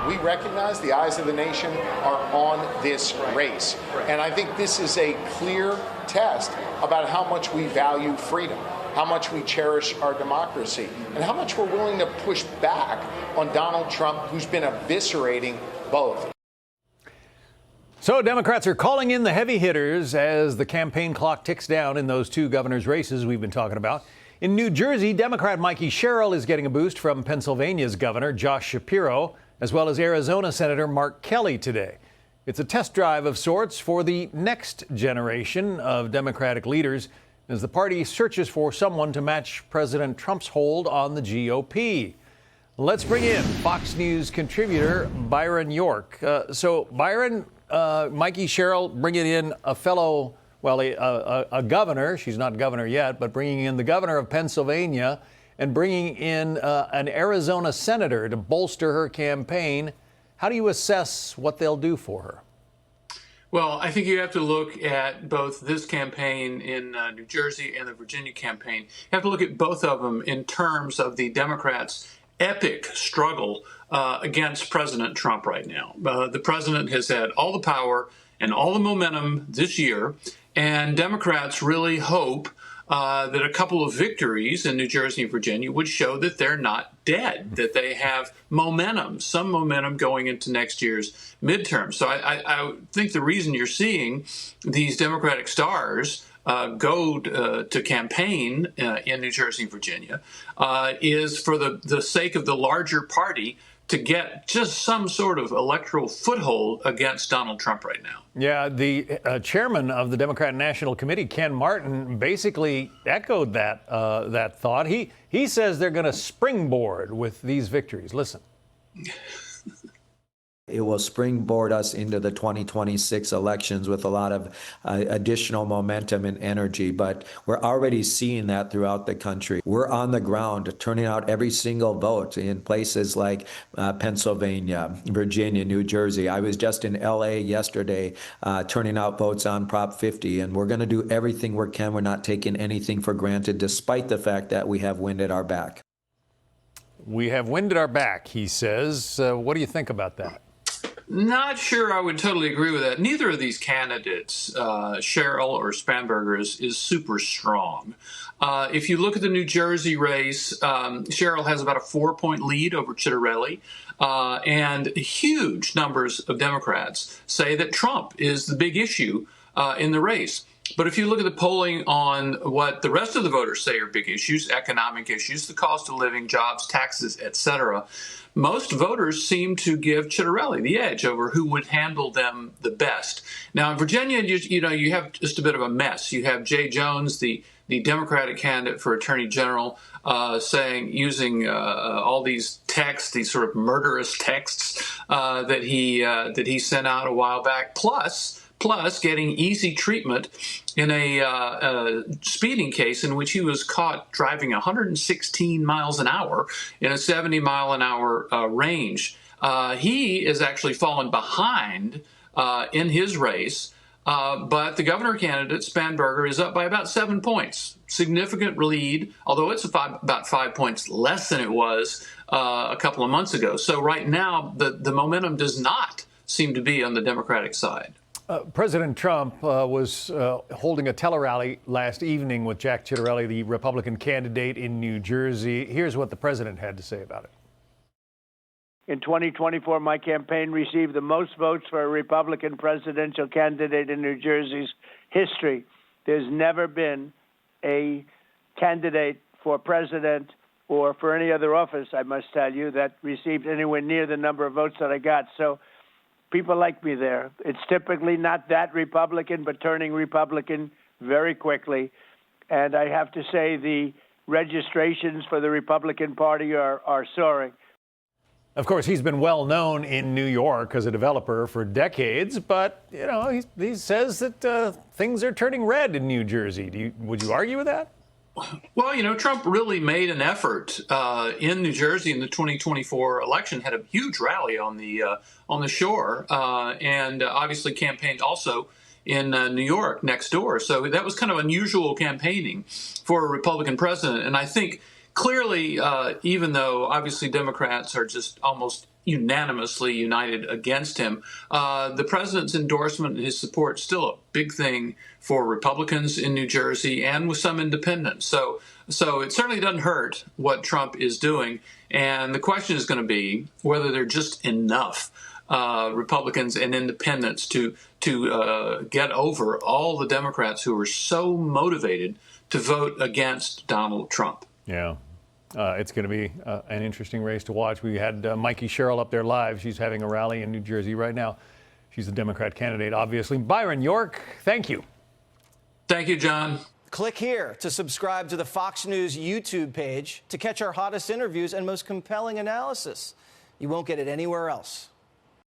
We recognize the eyes of the nation are on this race. And I think this is a clear test about how much we value freedom, how much we cherish our democracy, and how much we're willing to push back on Donald Trump, who's been eviscerating both. So Democrats are calling in the heavy hitters as the campaign clock ticks down in those two governors' races we've been talking about. In New Jersey, Democrat Mikey Sherrill is getting a boost from Pennsylvania's Governor Josh Shapiro, as well as Arizona Senator Mark Kelly today. It's a test drive of sorts for the next generation of Democratic leaders as the party searches for someone to match President Trump's hold on the GOP. Let's bring in Fox News contributor Byron York. So, Byron, Mikey Sherrill bringing in a fellow, well, a governor. She's not governor yet, but bringing in the governor of Pennsylvania and bringing in an Arizona senator to bolster her campaign. How do you assess what they'll do for her? Well, I think you have to look at both this campaign in New Jersey and the Virginia campaign. You have to look at both of them in terms of the Democrats' epic struggle against President Trump right now. The president has had all the power and all the momentum this year, and Democrats really hope that a couple of victories in New Jersey and Virginia would show that they're not dead, that they have momentum, some momentum going into next year's midterm. So I think the reason you're seeing these Democratic stars go to campaign in New Jersey and Virginia is for the sake of the larger party to get just some sort of electoral foothold against Donald Trump right now. Yeah, the chairman of the Democrat National Committee, Ken Martin, basically echoed that thought. He says they're going to springboard with these victories. Listen. It will springboard us into the 2026 elections with a lot of additional momentum and energy. But we're already seeing that throughout the country. We're on the ground turning out every single vote in places like Pennsylvania, Virginia, New Jersey. I was just in LA yesterday turning out votes on Prop 50. And we're going to do everything we can. We're not taking anything for granted, despite the fact that we have wind at our back. We have wind at our back, he says. What do you think about that? Not sure I would totally agree with that. Neither of these candidates, Sherrill or Spanberger, is super strong. If you look at the New Jersey race, Sherrill has about a 4-point lead over Ciattarelli, and huge numbers of Democrats say that Trump is the big issue in the race. But if you look at the polling on what the rest of the voters say are big issues, economic issues, the cost of living, jobs, taxes, etc., most voters seem to give Ciattarelli the edge over who would handle them the best. Now, in Virginia, you have just a bit of a mess. You have Jay Jones, the Democratic candidate for Attorney General, using all these texts, these sort of murderous texts that he sent out a while back, plus getting easy treatment in a speeding case in which he was caught driving 116 miles an hour in a 70-mile-an-hour range. He is actually fallen behind in his race, but the governor candidate, Spanberger, is up by about 7 points. Significant lead, although it's about 5 points less than it was a couple of months ago. So right now, the momentum does not seem to be on the Democratic side. President Trump was holding a tele-rally last evening with Jack Ciattarelli, the Republican candidate in New Jersey. Here's what the president had to say about it. In 2024, my campaign received the most votes for a Republican presidential candidate in New Jersey's history. There's never been a candidate for president or for any other office, I must tell you, that received anywhere near the number of votes that I got. So people like me there. It's typically not that Republican, but turning Republican very quickly. And I have to say the registrations for the Republican Party are soaring. Of course, he's been well known in New York as a developer for decades, but, he says that things are turning red in New Jersey. Would you argue with that? Well, Trump really made an effort in New Jersey in the 2024 election, had a huge rally on the shore, and obviously campaigned also in New York next door. So that was kind of unusual campaigning for a Republican president. And I think clearly, even though obviously Democrats are just almost unanimously united against him. The president's endorsement and his support is still a big thing for Republicans in New Jersey and with some independents. So it certainly doesn't hurt what Trump is doing. And the question is going to be whether there are just enough Republicans and independents to get over all the Democrats who are so motivated to vote against Donald Trump. Yeah. It's going to be an interesting race to watch. We had Mikey Sherrill up there live. She's having a rally in New Jersey right now. She's the Democrat candidate, obviously. Byron York, thank you. Thank you, John. Click here to subscribe to the Fox News YouTube page to catch our hottest interviews and most compelling analysis. You won't get it anywhere else.